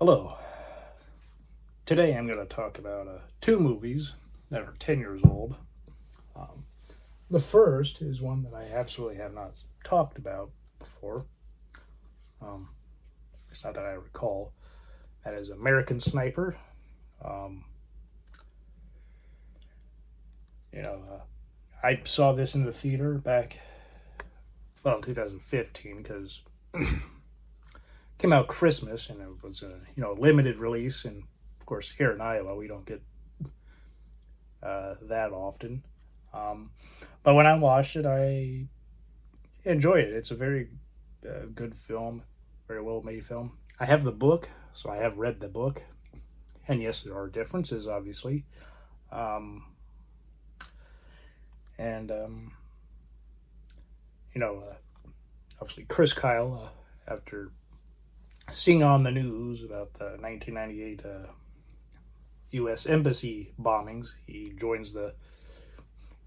Hello. Today I'm going to talk about two movies that are 10 years old. Um, the first is one that I absolutely have not talked about before. Um, it's not that I recall. That is American Sniper. Um, you know, I saw this in the theater back, well, in 2015 because it came out Christmas and it was a limited release. And of course, here in Iowa, we don't get that often. Um, but when I watched it, I enjoyed it. It's a very good film, very well made film. I have the book, so I have read the book, and yes, there are differences, obviously. Um, and you know, obviously, Chris Kyle, after seeing on the news about the 1998 U.S. Embassy bombings, he joins the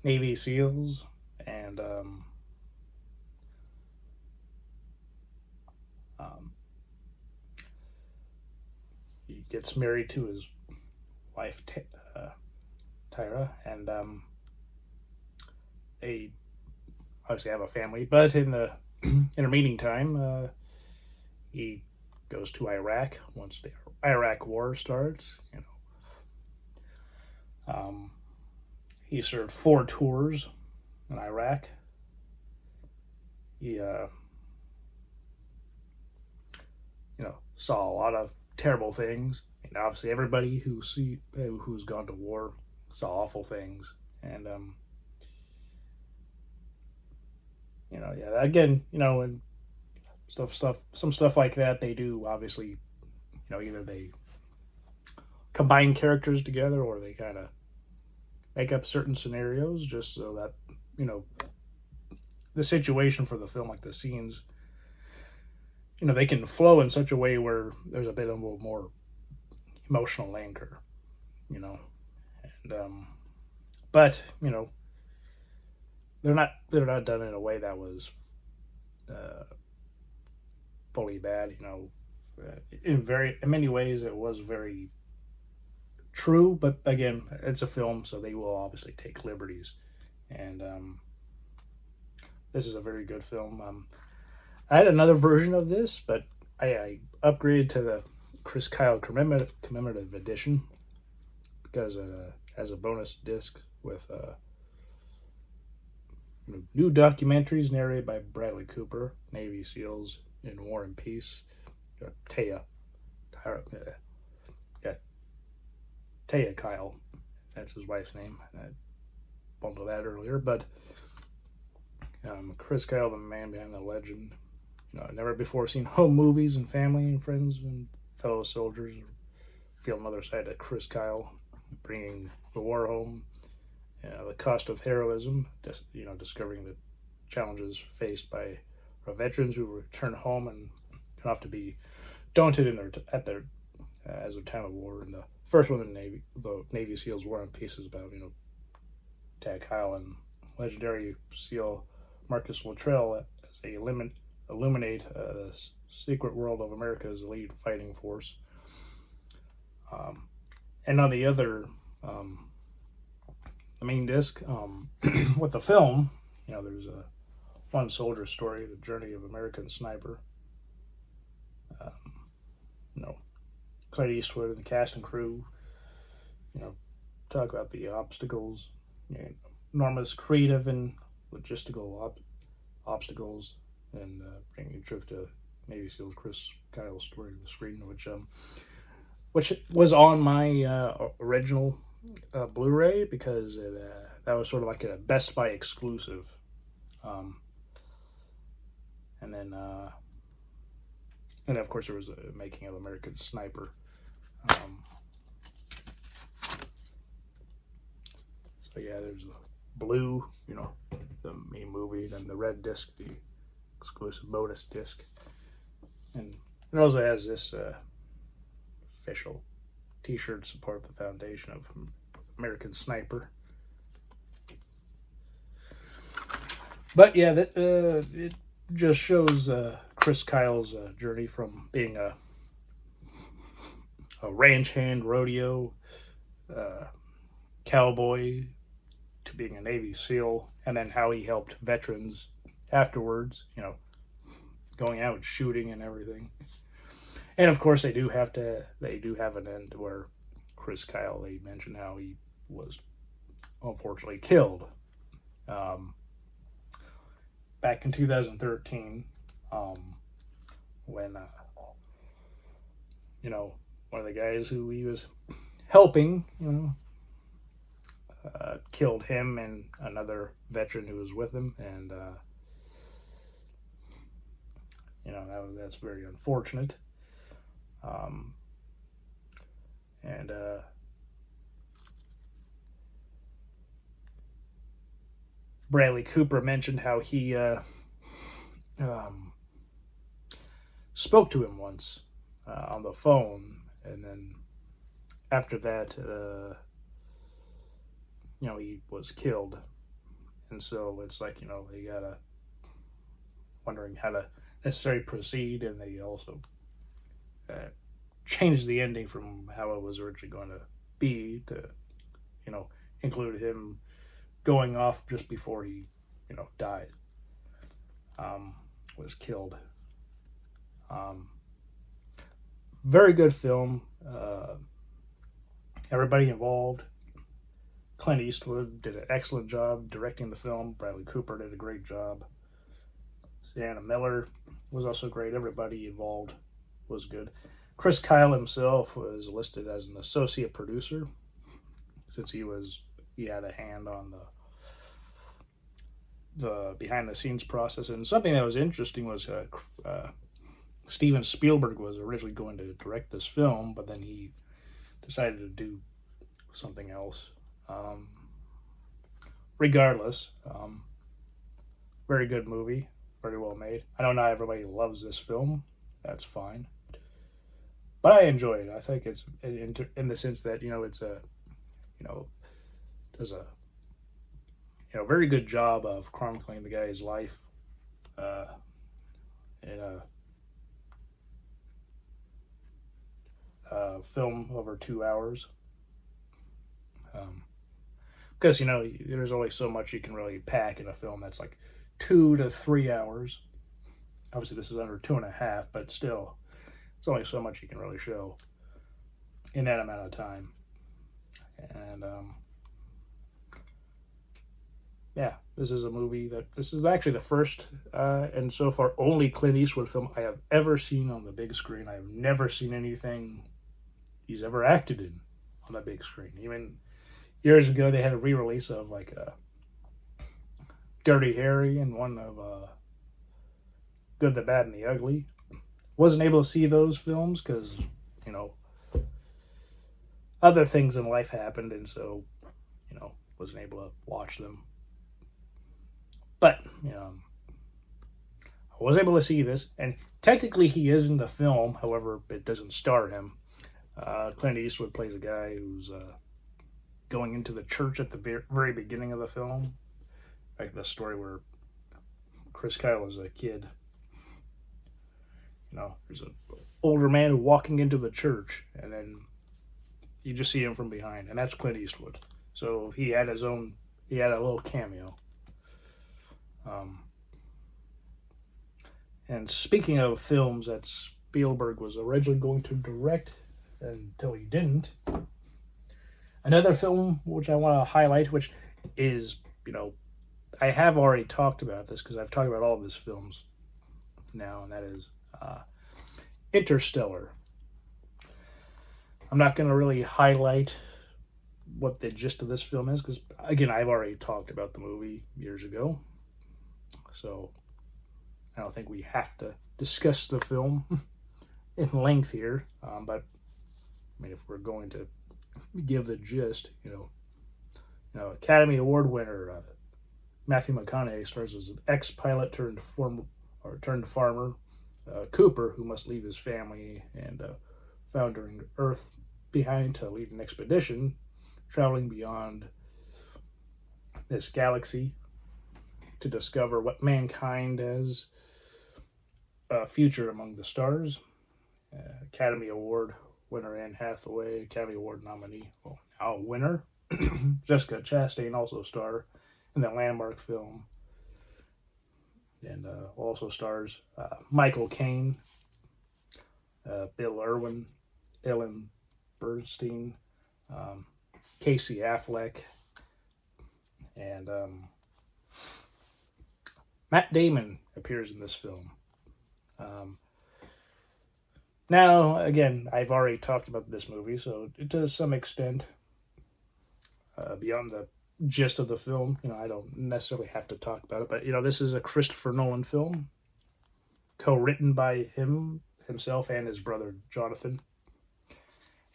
Navy SEALs, and um, he gets married to his wife Tyra, and they obviously have a family. But in the intermeeting time, he goes to Iraq once the Iraq War starts. Um, he served 4 tours in Iraq. He saw a lot of terrible things. And obviously, everybody who's gone to war saw awful things. And yeah, again, and some stuff like that, they do obviously, either they combine characters together or they kind of make up certain scenarios just so that you know the situation for the film, like the scenes, they can flow in such a way where there's a bit of a more emotional anchor, you know, and but they're not done in a way that was uh, fully bad. In many ways it was very true, but again, it's a film, so they will obviously take liberties, and this is a very good film. I had another version of this, but I upgraded to the Chris Kyle commemorative edition because it has a bonus disc with new documentaries narrated by Bradley Cooper, Navy SEALs in War and Peace. Taya, yeah, Taya Kyle, that's his wife's name. I bumped to that earlier, but Chris Kyle, the man behind the legend. Never before seen home movies and family and friends and fellow soldiers feel another side of Chris Kyle, bringing the war home, the cost of heroism, discovering the challenges faced by our veterans who return home and can often be daunted as their time of war. And the first one, the Navy SEALs War and Peace, is about Tad Kyle and legendary SEAL Marcus Luttrell as they illuminate the secret world of America's elite fighting force. And on the main disc, with the film, there's a one soldier story, the journey of American Sniper. Um, you know, Clint Eastwood and the cast and crew, talk about the obstacles, enormous creative and logistical obstacles, and bringing truth to Navy SEALs Chris Kyle's story to the screen, which was on my original Blu-ray because that was sort of like a Best Buy exclusive, um, and then of course there was a making of American Sniper. Um, so yeah, there's a blue, the main movie, then the red disc, the exclusive bonus disc, and it also has this official T-shirt support the foundation of American Sniper. But yeah, it just shows Chris Kyle's journey from being a a ranch hand, rodeo, uh, cowboy, to being a Navy SEAL, and then how he helped veterans afterwards, going out shooting and everything. And of course, they do have an end where Chris Kyle, they mentioned how he was unfortunately killed back in 2013 when, one of the guys who he was helping, killed him and another veteran who was with him, and that's very unfortunate. Um, and Bradley Cooper mentioned how he um, spoke to him once on the phone, and then after that, he was killed, and so it's like they gotta wondering how to necessarily proceed, and they also uh, changed the ending from how it was originally going to be to include him going off just before he died, was killed. um, Very good film. Everybody involved. Clint Eastwood did an excellent job directing the film. Bradley Cooper did a great job. Sienna Miller was also great. Everybody involved was good. Chris Kyle himself was listed as an associate producer since he had a hand on the behind the scenes process. And something that was interesting was Steven Spielberg was originally going to direct this film, but then he decided to do something else. Regardless, very good movie, very well made. I know not everybody loves this film. That's fine, but I enjoy it. I think it's in the sense that it's a does a very good job of chronicling the guy's life uh, in a film over 2 hours. Because there's only so much you can really pack in a film that's like 2 to 3 hours. Obviously, this is under 2.5, but still, it's only so much you can really show in that amount of time. And yeah, this is actually the first and so far only Clint Eastwood film I have ever seen on the big screen. I have never seen anything he's ever acted in on the big screen. Even years ago, they had a re-release of like Dirty Harry and one of Good, the Bad, and the Ugly. Wasn't able to see those films because other things in life happened, and so wasn't able to watch them. But I was able to see this, and technically he is in the film. However, it doesn't star him. Clint Eastwood plays a guy who's going into the church at the very beginning of the film, like the story where Chris Kyle was a kid. There's an older man walking into the church, and then you just see him from behind, and that's Clint Eastwood. So he had a little cameo. And speaking of films that Spielberg was originally going to direct until he didn't, another film which I want to highlight, which is, I have already talked about this because I've talked about all of his films now, and that is Interstellar. I'm not going to really highlight what the gist of this film is because, again, I've already talked about the movie years ago. So I don't think we have to discuss the film in length here. But, if we're going to give the gist, Academy Award winner Matthew McConaughey stars as an ex-pilot turned farmer, Cooper, who must leave his family and foundering Earth behind to lead an expedition traveling beyond this galaxy to discover what mankind has a future among the stars. Academy Award winner Anne Hathaway, Academy Award nominee, well, now winner. Jessica Chastain also star in the landmark film, and also stars Michael Caine, Bill Irwin, Ellen Bernstein, um, Casey Affleck, and Matt Damon appears in this film. Now, again, I've already talked about this movie, so to some extent, beyond the gist of the film, I don't necessarily have to talk about it, but, this is a Christopher Nolan film, co-written by himself and his brother, Jonathan.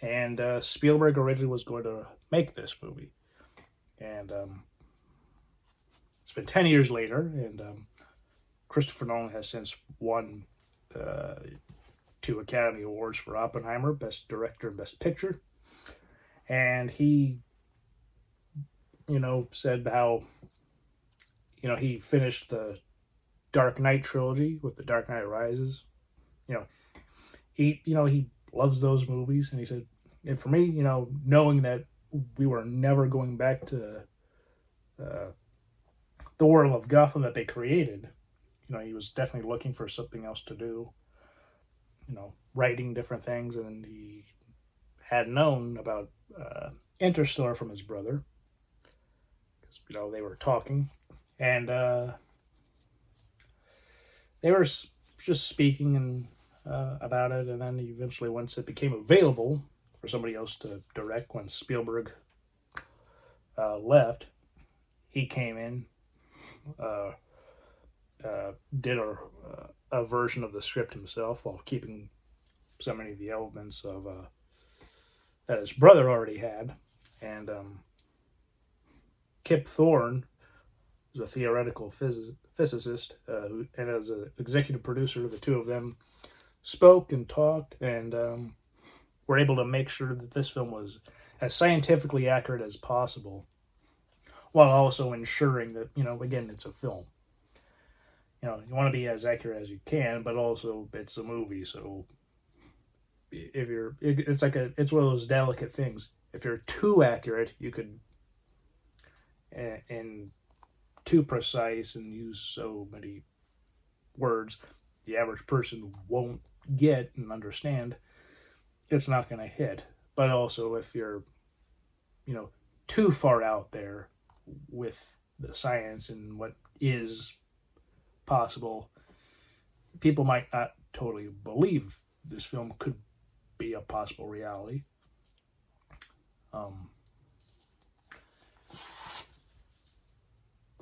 And Spielberg originally was going to make this movie. And it's been 10 years later, and Christopher Nolan has since won 2 Academy Awards for Oppenheimer, Best Director and Best Picture. And he, said how, he finished the Dark Knight trilogy with The Dark Knight Rises. He loves those movies, and he said, and for me, knowing that we were never going back to the world of Gotham that they created, he was definitely looking for something else to do, writing different things, and he had known about Interstellar from his brother, because, they were talking, and they were just speaking and about it, and then eventually, once it became available for somebody else to direct, when Spielberg left, he came in, did a version of the script himself while keeping so many of the elements of that his brother already had, and Kip Thorne is a theoretical physicist, and as an executive producer, the two of them spoke and talked, and were able to make sure that this film was as scientifically accurate as possible, while also ensuring that, again, it's a film. You want to be as accurate as you can, but also it's a movie, so it's one of those delicate things. If you're too accurate, you could, and too precise and use so many words, the average person won't get and understand. It's not going to hit. But also, if you're, too far out there with the science and what is possible, people might not totally believe this film could be a possible reality.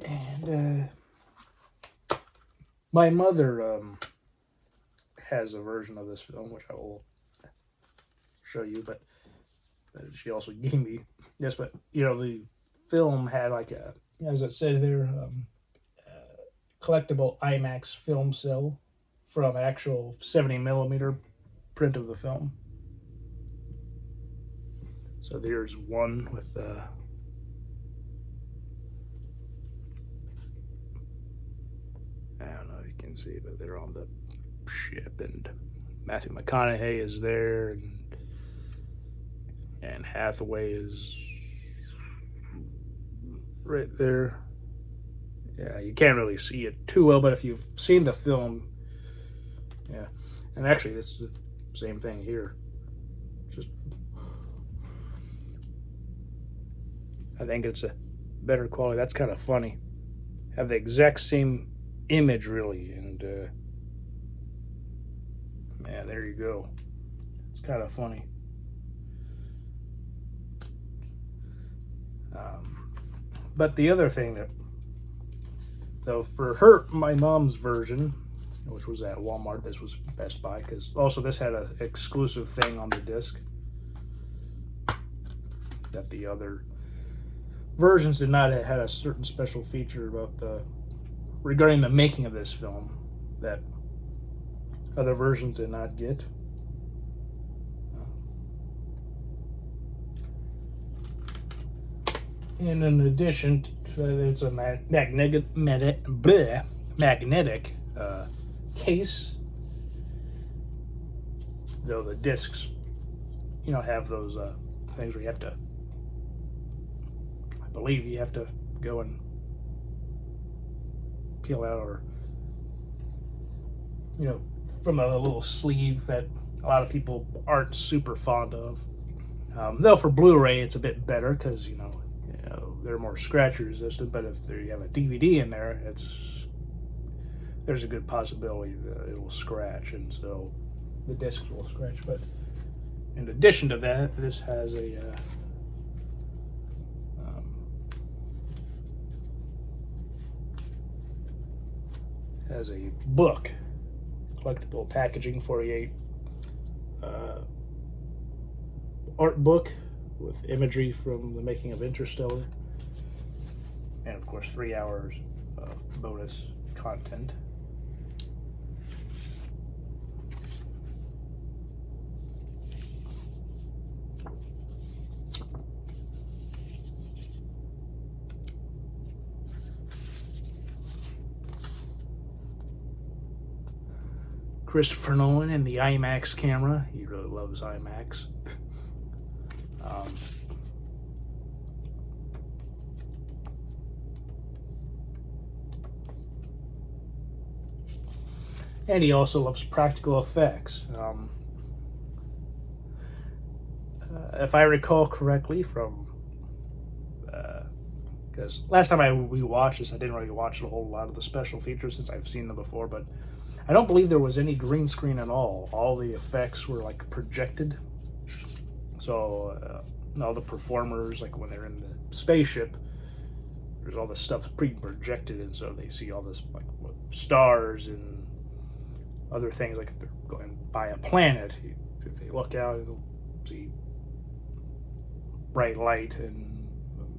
And my mother has a version of this film, which I will show you, but she also gave me this. But the film had as it said there, collectible IMAX film cell from actual 70 millimeter print of the film. So there's one with I don't know if you can see, but they're on the ship, and Matthew McConaughey is there, and Hathaway is right there. Yeah, you can't really see it too well, but if you've seen the film, yeah. And actually, this is the same thing here. Just, I think it's a better quality. That's kind of funny. Have the exact same image, really, and man, there you go. It's kind of funny. But the other thing that, though, for my mom's version, which was at Walmart, this was Best Buy, because also this had an exclusive thing on the disc that the other versions did not. It had a certain special feature about regarding the making of this film that other versions did not get. And in addition, it's a magnetic case, though the discs have those things where you have to, I believe you have to go and peel out, or from a little sleeve that a lot of people aren't super fond of. Though for Blu-ray it's a bit better because they're more scratch resistant. But if you have a DVD in there, there's a good possibility that it will scratch, and so the discs will scratch. But in addition to that, this has a book, collectible packaging, 48 art book with imagery from the making of Interstellar, and of course 3 hours of bonus content. Christopher Nolan and the IMAX camera. He really loves IMAX. And he also loves practical effects. If I recall correctly, because last time we watched this, I didn't really watch a whole lot of the special features since I've seen them before, but I don't believe there was any green screen at all. All the effects were like projected. So all the performers, like when they're in the spaceship, there's all this stuff pre-projected, and so they see all this like stars and other things. Like if they're going by a planet, if they look out, they'll see bright light and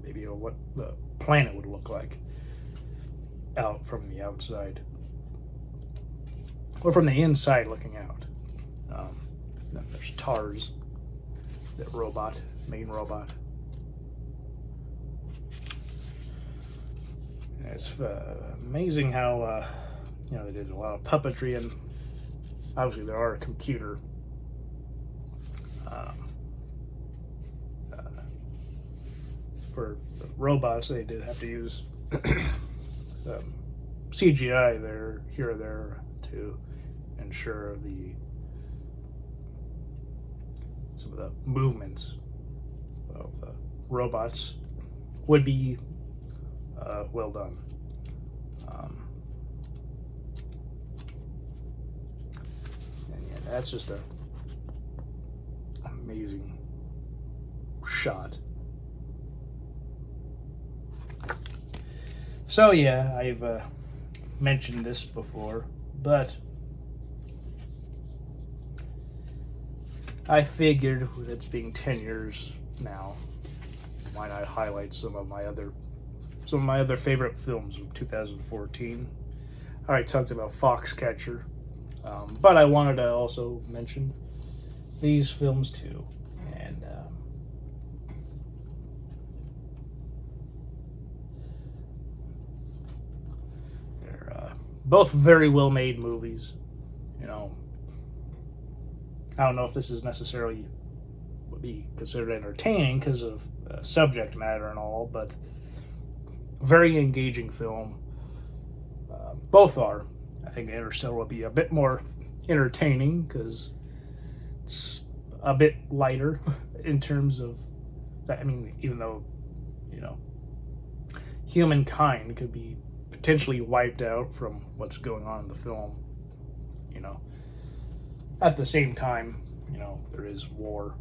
maybe what the planet would look like out from the outside, or from the inside looking out. Then there's TARS, that main robot. And it's amazing how they did a lot of puppetry, and obviously there are a computer for the robots. They did have to use some CGI here or there to ensure some of the movements of the robots would be well done. And yeah, that's just an amazing shot. So yeah, I've mentioned this before, but I figured with it being 10 years now, why not highlight some of my other favorite films of 2014. I already talked about Foxcatcher, but I wanted to also mention these films too. And they're both very well made movies. I don't know if this is necessarily would be considered entertaining because of subject matter and all, but very engaging film. Both are. I think Interstellar will be a bit more entertaining because it's a bit lighter in terms of that. I mean, even though humankind could be potentially wiped out from what's going on in the film, at the same time, there is war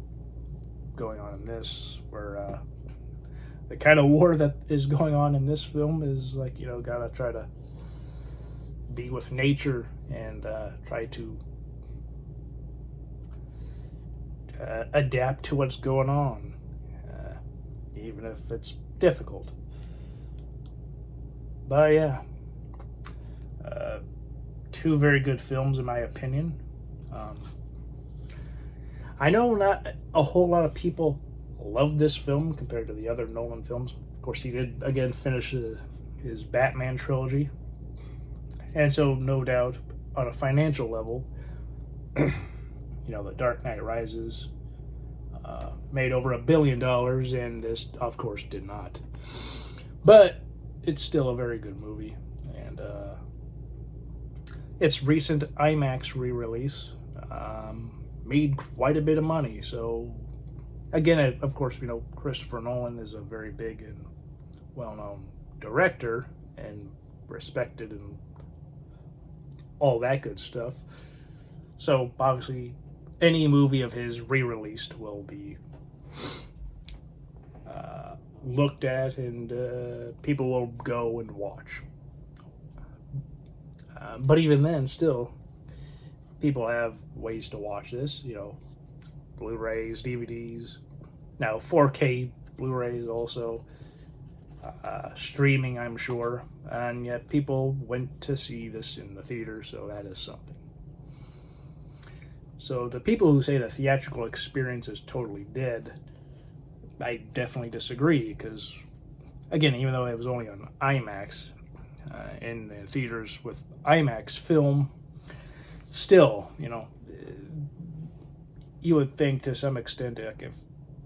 going on in this, where the kind of war that is going on in this film is like, gotta try to be with nature and try to adapt to what's going on, even if it's difficult. But yeah, two very good films in my opinion. I know not a whole lot of people love this film compared to the other Nolan films. Of course, he did again finish his Batman trilogy, and so no doubt on a financial level, The Dark Knight Rises made over $1 billion, and this, of course, did not. But it's still a very good movie, and its recent IMAX re-release made quite a bit of money. So, again, of course, Christopher Nolan is a very big and well-known director and respected and all that good stuff. So, obviously, any movie of his re-released will be looked at, and people will go and watch. But even then, still, people have ways to watch this. Blu-rays, DVDs, now 4K Blu-rays also, streaming, I'm sure, and yet people went to see this in the theater, so that is something. So the people who say the theatrical experience is totally dead, I definitely disagree, because, again, even though it was only on IMAX, in the theaters with IMAX film, still, you would think to some extent, like, if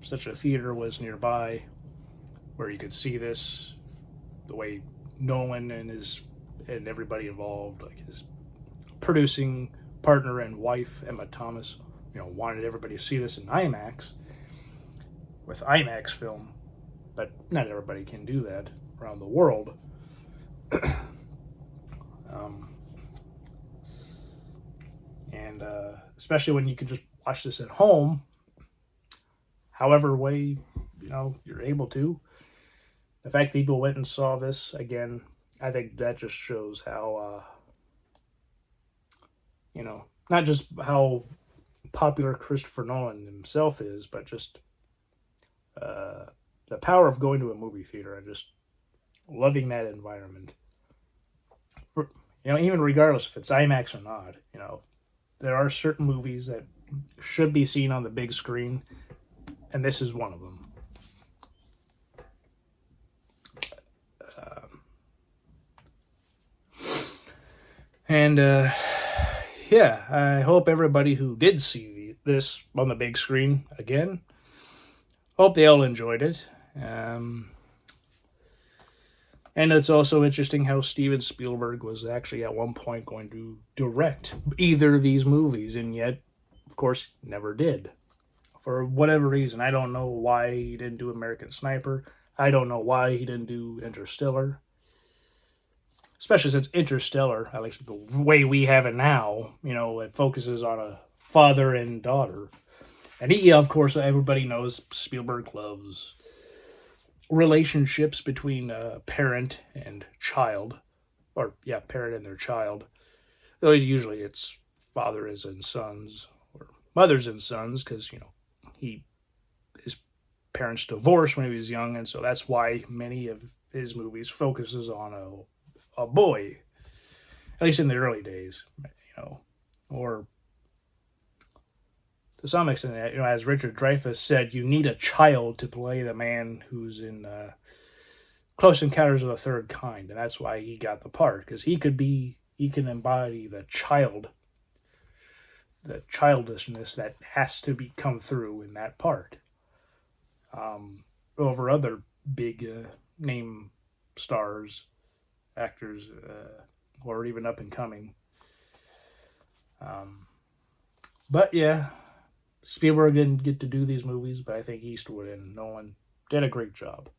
such a theater was nearby where you could see this, the way Nolan and everybody involved, like his producing partner and wife, Emma Thomas, wanted everybody to see this in IMAX, with IMAX film, but not everybody can do that around the world. And especially when you can just watch this at home, however way you're able to. The fact people went and saw this again, I think that just shows how not just how popular Christopher Nolan himself is, but just the power of going to a movie theater and just loving that environment. Even regardless if it's IMAX or not, there are certain movies that should be seen on the big screen, and this is one of them. And yeah, I hope everybody who did see this on the big screen again, hope they all enjoyed it. And it's also interesting how Steven Spielberg was actually at one point going to direct either of these movies, and yet, of course, never did. For whatever reason. I don't know why he didn't do American Sniper. I don't know why he didn't do Interstellar. Especially since Interstellar, at least the way we have it now, it focuses on a father and daughter. And of course, everybody knows Spielberg loves relationships between parent and child, or parent and their child. Though usually it's fathers and sons, or mothers and sons, because his parents divorced when he was young, and so that's why many of his movies focuses on a boy, at least in the early days, or to some extent, as Richard Dreyfuss said, you need a child to play the man who's in Close Encounters of the Third Kind, and that's why he got the part, because he can embody the childishness that has to come through in that part, over other big name stars, actors, or even up and coming. But yeah, Spielberg didn't get to do these movies, but I think Eastwood and Nolan did a great job.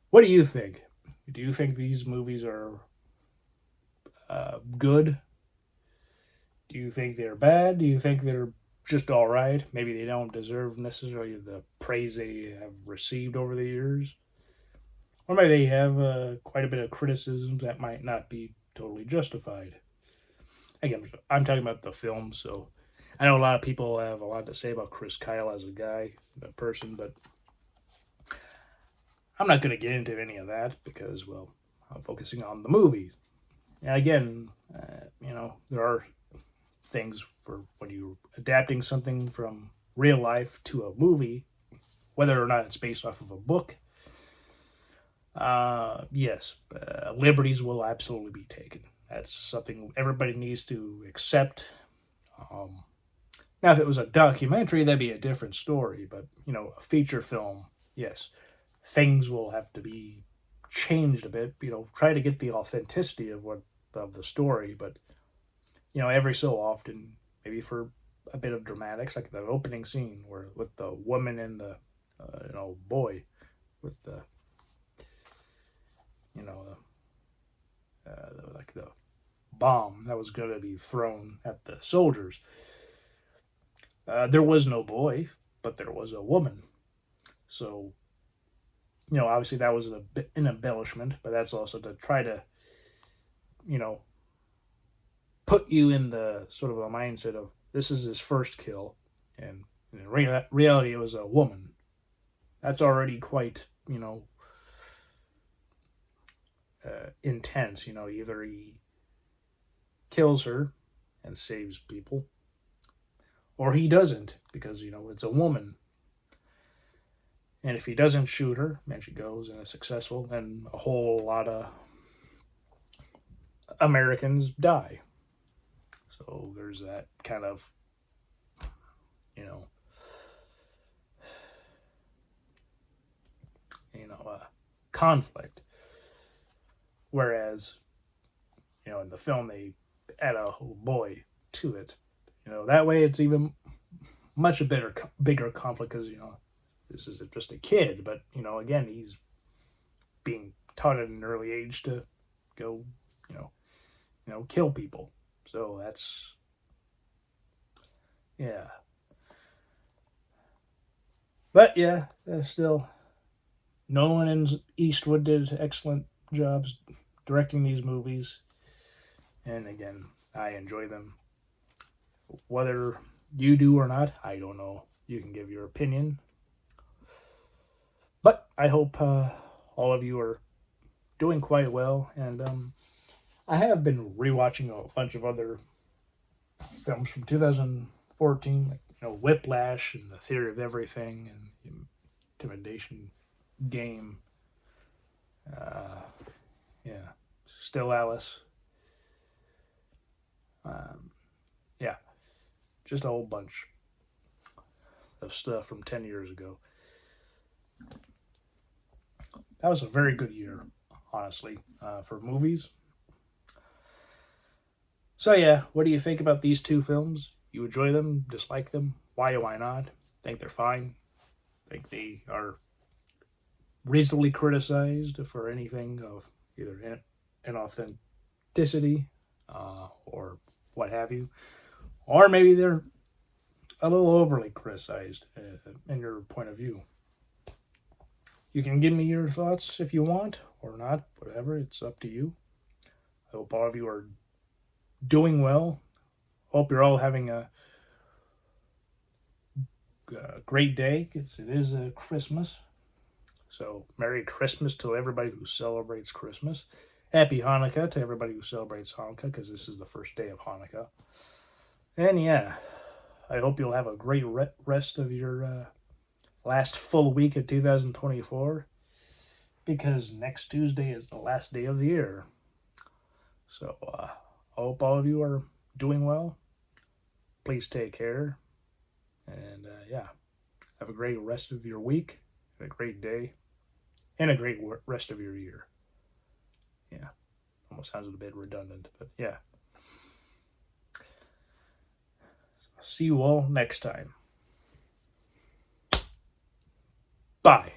What do you think? Do you think these movies are good? Do you think they're bad? Do you think they're just all right? Maybe they don't deserve necessarily the praise they have received over the years? Or maybe they have quite a bit of criticisms that might not be totally justified. Again, I'm talking about the film, so I know a lot of people have a lot to say about Chris Kyle as a guy, a person, but I'm not going to get into any of that because, well, I'm focusing on the movies. And again, there are things for when you're adapting something from real life to a movie, whether or not it's based off of a book. Yes, liberties will absolutely be taken. That's something everybody needs to accept. Now, if it was a documentary, that'd be a different story. But a feature film, yes, things will have to be changed a bit. Try to get the authenticity of the story, but every so often, maybe for a bit of dramatics, like the opening scene where with the woman and the boy with the you know like the bomb that was going to be thrown at the soldiers. There was no boy, but there was a woman. So obviously that was an embellishment, but that's also to try to you know put you in the sort of a mindset of this is his first kill, and in reality it was a woman. That's already quite intense. Either he kills her and saves people, or he doesn't because it's a woman. And if he doesn't shoot her and she goes and is successful, then a whole lot of Americans die. So there's that kind of you know conflict. Whereas in the film they add a whole boy to it. That way it's even much a bigger conflict because this is just a kid, but again he's being taught at an early age to go kill people. So that's yeah. But yeah, still Nolan and Eastwood did excellent jobs directing these movies, and again I enjoy them. Whether you do or not, I don't know. You can give your opinion, but I hope all of you are doing quite well. And I have been rewatching a bunch of other films from 2014, like Whiplash and The Theory of Everything and Intimidation Game. Uh, yeah, Still Alice. Yeah, just a whole bunch of stuff from 10 years ago. That was a very good year, honestly, for movies. So yeah, what do you think about these two films? You enjoy them? Dislike them? Why not? Think they're fine? Think they are reasonably criticized for anything of either inauthenticity or what have you? Or maybe they're a little overly criticized in your point of view. You can give me your thoughts if you want or not, whatever, it's up to you. I hope all of you are doing well. Hope you're all having a great day because it is Christmas. So, Merry Christmas to everybody who celebrates Christmas. Happy Hanukkah to everybody who celebrates Hanukkah because this is the first day of Hanukkah. And yeah, I hope you'll have a great rest of your last full week of 2024 because next Tuesday is the last day of the year. So, I hope all of you are doing well. Please take care. And yeah, have a great rest of your week, a great day, and a great rest of your year. Yeah, almost sounds a bit redundant, but yeah. See you all next time. Bye.